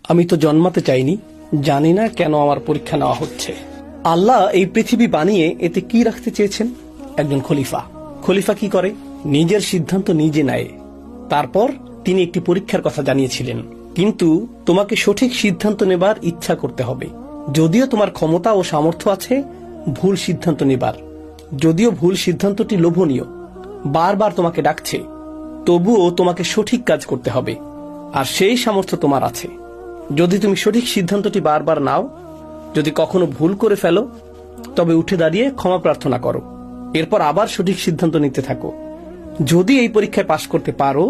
আমি তো জন্মাতে চাইনি, জানি না কেন আমার পরীক্ষা নেওয়া হচ্ছে। আল্লাহ এই পৃথিবী বানিয়ে এতে কি রাখতে চেয়েছেন? একজন খলিফা। খলিফা কি করে? নিজের সিদ্ধান্ত নিজে নেয়। তারপর তিনি একটি পরীক্ষার কথা জানিয়েছিলেন, কিন্তু তোমাকে সঠিক সিদ্ধান্ত নেবার ইচ্ছা করতে হবে। যদিও তোমার ক্ষমতা ও সামর্থ্য আছে ভুল সিদ্ধান্ত নেবার, যদিও ভুল সিদ্ধান্তটি লোভনীয়, বারবার তোমাকে ডাকছে, তবুও তোমাকে সঠিক কাজ করতে হবে। আর সেই সামর্থ্য তোমার আছে। যদি তুমি সঠিক সিদ্ধান্তটি বারবার নাও, যদি কখনো ভুল করে ফেলো, তবে উঠে দাঁড়িয়ে ক্ষমা প্রার্থনা করো, এরপর আবার সঠিক সিদ্ধান্ত নিতে থাকো। যদি এই পরীক্ষায় পাশ করতে পারো,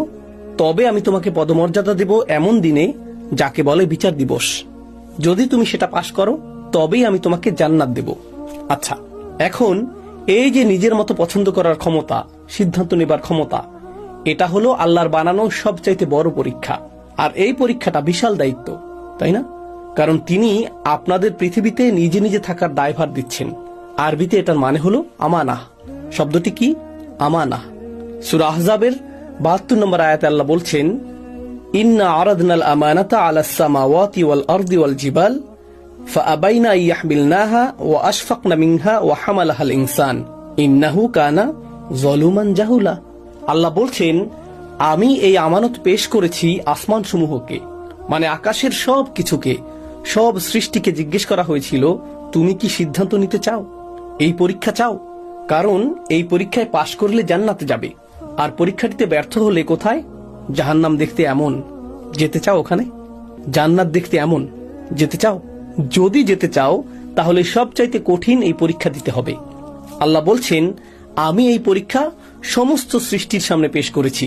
তবে আমি তোমাকে পদমর্যাদা দেব এমন দিনে, যাকে বলে বিচার দিবস। যদি তুমি সেটা পাশ করো, তবেই আমি তোমাকে জান্নাত দেব। আচ্ছা, এখন এই যে নিজের মতো পছন্দ করার ক্ষমতা, সিদ্ধান্ত নেবার ক্ষমতা, এটা হলো আল্লাহর বানানো সবচাইতে বড় পরীক্ষা। আর এই পরীক্ষাটা বিশাল দায়িত্ব, তাই না? কারণ তিনি আপনাদের পৃথিবীতে নিজে নিজে থাকার দায়ভার দিচ্ছেন। আরবিতে এটার মানে হলো আমানাহ। শব্দটি কি? আমানাহ। সূরা আহজাবের 72 নম্বর আয়াতে আল্লাহ বলছেন, ইন্না আরাদনাল আমানাতা আলাস সামাওয়াতি ওয়াল আরদি ওয়াল জিবাল ফাআবাইনা ইয়াহমিলনাহা ওয়া আশফাকনা মিনহা ওয়া হামালাহাল ইনসান ইন্নাহু কানা যালুমান জাহুলা। আল্লাহ বলছেন, আমি এই আমানত পেশ করেছি আসমান সমূহকে, মানে আকাশের সব কিছুকে, সব সৃষ্টিকে জিজ্ঞেস করা হয়েছিল, তুমি কি সিদ্ধান্ত নিতে চাও? এই পরীক্ষা চাও? কারণ এই পরীক্ষায় পাশ করলে জান্নাতে যাবে, আর পরীক্ষাটিতে ব্যর্থ হলে কোথায়? জাহান্নাম দেখতে এমন, যেতে চাও ওখানে? জান্নাত দেখতে এমন, যেতে চাও? যদি যেতে চাও, তাহলে সবচাইতে কঠিন এই পরীক্ষা দিতে হবে। আল্লাহ বলছেন, আমি এই পরীক্ষা সমস্ত সৃষ্টির সামনে পেশ করেছি,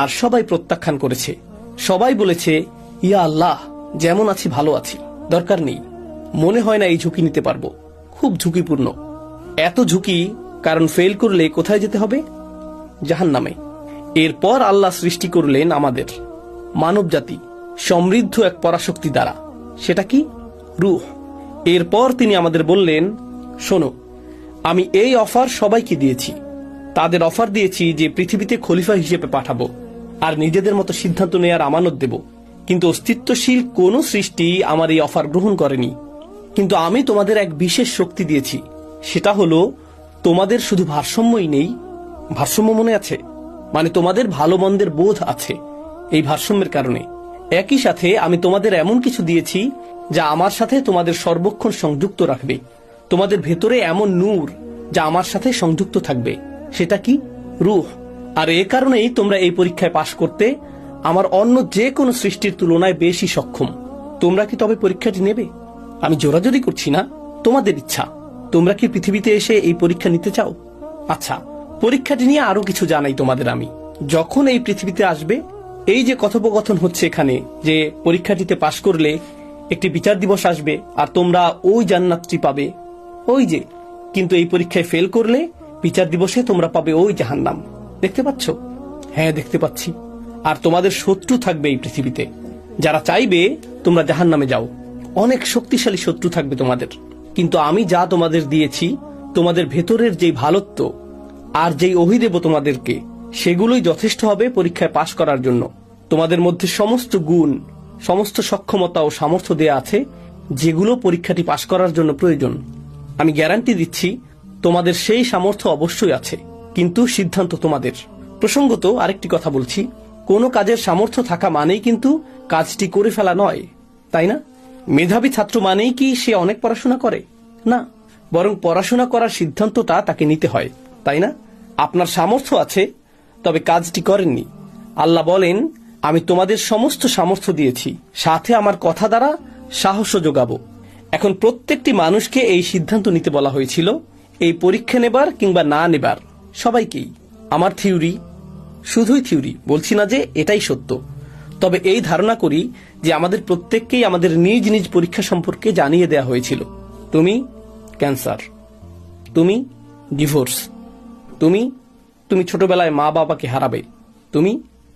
আর সবাই প্রত্যাখ্যান করেছে। সবাই বলেছে, ইয়া আল্লাহ, যেমন আছি ভালো আছি, দরকার নেই, মনে হয় না এই ঝুঁকি নিতে পারবো, খুব ঝুঁকিপূর্ণ। এত ঝুঁকি, কারণ ফেল করলে কোথায় যেতে হবে? জাহান্নামে। এরপর আল্লাহ সৃষ্টি করলেন আমাদের মানব জাতি সমৃদ্ধ এক পরাশক্তি দ্বারা। সেটা কি? রূহ। এরপর তিনি আমাদের বললেন, শোনো, আমি এই অফার সবাইকে দিয়েছি। তাদের অফার দিয়েছি যে পৃথিবীতে খলিফা হিসেবে পাঠাবো, আর নিজেদের মতো সিদ্ধান্ত নেয়ার আমানত দেব। কিন্তু অস্তিত্বশীল কোন সৃষ্টি আমার এই অফার গ্রহণ করেনি। কিন্তু আমি তোমাদের এক বিশেষ শক্তি দিয়েছি, সেটা হলো তোমাদের শুধু ভারসাম্যই নেই, ভারসাম্য মনে আছে, মানে তোমাদের ভালো মন্দের বোধ আছে। এই ভারসাম্যের কারণে একই সাথে আমি তোমাদের এমন কিছু দিয়েছি যা আমার সাথে তোমাদের সর্বক্ষণ সংযুক্ত রাখবে। তোমাদের ভেতরে এমন নূর যা আমার সাথে সংযুক্ত থাকবে। সেটা কি? রূহ। আর এ কারণেই তোমরা এই পরীক্ষায় পাশ করতে আমার অন্য যে কোনো সৃষ্টির তুলনায় বেশি সক্ষম। তোমরা কি তবে পরীক্ষাটি নেবে? আমি জোরাজোরি করছি না, তোমাদের ইচ্ছা। তোমরা কি পৃথিবীতে এসে এই পরীক্ষা নিতে চাও? আচ্ছা, পরীক্ষাটি নিয়ে আরো কিছু জানাই তোমাদের আমি। যখন এই পৃথিবীতে আসবে, এই যে কথোপকথন হচ্ছে এখানে, যে পরীক্ষাটিতে পাশ করলে একটি বিচার দিবস আসবে আর তোমরা ওই জান্নাতটি পাবে, ওই যে, কিন্তু এই পরীক্ষায় ফেল করলে বিচার দিবসে তোমরা পাবে ওই জাহান্নাম। দেখতে পাচ্ছ? হ্যাঁ, দেখতে পাচ্ছি। আর তোমাদের শত্রু থাকবে এই পৃথিবীতে, যারা চাইবে তোমরা জাহান্নামে যাও। অনেক শক্তিশালী শত্রু থাকবে তোমাদের। কিন্তু আমি যা তোমাদের দিয়েছি, তোমাদের ভেতরের যেই ভালোত্ব আর যেই ওহী দেব তোমাদেরকে, সেগুলোই যথেষ্ট হবে পরীক্ষায় পাশ করার জন্য। তোমাদের মধ্যে সমস্ত গুণ, সমস্ত সক্ষমতা ও সামর্থ্য দেয়া আছে, যেগুলো পরীক্ষাটি পাশ করার জন্য প্রয়োজন। আমি গ্যারান্টি দিচ্ছি, তোমাদের সেই সামর্থ্য অবশ্যই আছে, কিন্তু সিদ্ধান্ত তোমাদের। প্রসঙ্গত আরেকটি কথা বলছি, কোনো কাজের সামর্থ্য থাকা মানেই কিন্তু কাজটি করে ফেলা নয়, তাই না? মেধাবী ছাত্র মানেই কি সে অনেক পড়াশোনা করে? না, বরং পড়াশোনা করার সিদ্ধান্তটা তাকে নিতে হয়, তাই না? আপনার সামর্থ্য আছে, তবে কাজটি করেননি। আল্লাহ বলেন, আমি তোমাদের সমস্ত সামর্থ্য দিয়েছি, সাথে আমার কথা দ্বারা সাহসও যোগাবো। এখন প্রত্যেকটি মানুষকে এই সিদ্ধান্ত নিতে বলা হয়েছিল, এই পরীক্ষা নেবার কিংবা না নেবার, সবাইকেই। আমার থিওরি, শুধুই থিওরি, বলছি না যে এটাই সত্য, তবে এই ধারণা করি যে আমাদের প্রত্যেককেই আমাদের নিজ নিজ পরীক্ষা সম্পর্কে জানিয়ে দেয়া হয়েছিল। তুমি ক্যান্সার, তুমি ডিভোর্স, তুমি ছোটবেলায় মা বাবাকে হারাবে,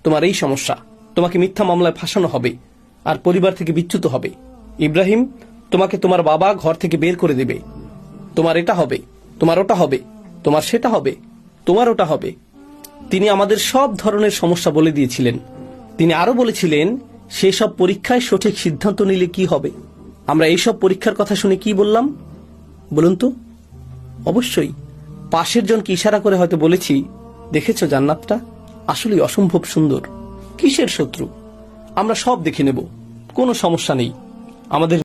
তোমার এই সমস্যা, তোমাকে মিথ্যা মামলায় ফাঁসানো হবে আর পরিবার থেকে বিচ্যুত হবে। ইব্রাহিম, তোমাকে তোমার বাবা ঘর থেকে বের করে দেবে, তোমার এটা হবে, তোমার ওটা হবে, তোমার সেটা হবে, তোমার ওটা হবে। তিনি আমাদের সব ধরনের সমস্যা বলে দিয়েছিলেন। তিনি আরো বলেছিলেন, সেসব পরীক্ষায় সঠিক সিদ্ধান্ত নিলে কি হবে? আমরা এইসব পরীক্ষার কথা শুনে কি বললাম বলুন তো? অবশ্যই পাশের জনকে ইশারা করে হয়তো বলেছি, দেখেছো জান্নাতটা আসলেই অসম্ভব সুন্দর। কিসের শত্রু? আমরা সব দেখে নেব, কোনো সমস্যা নেই। আমাদের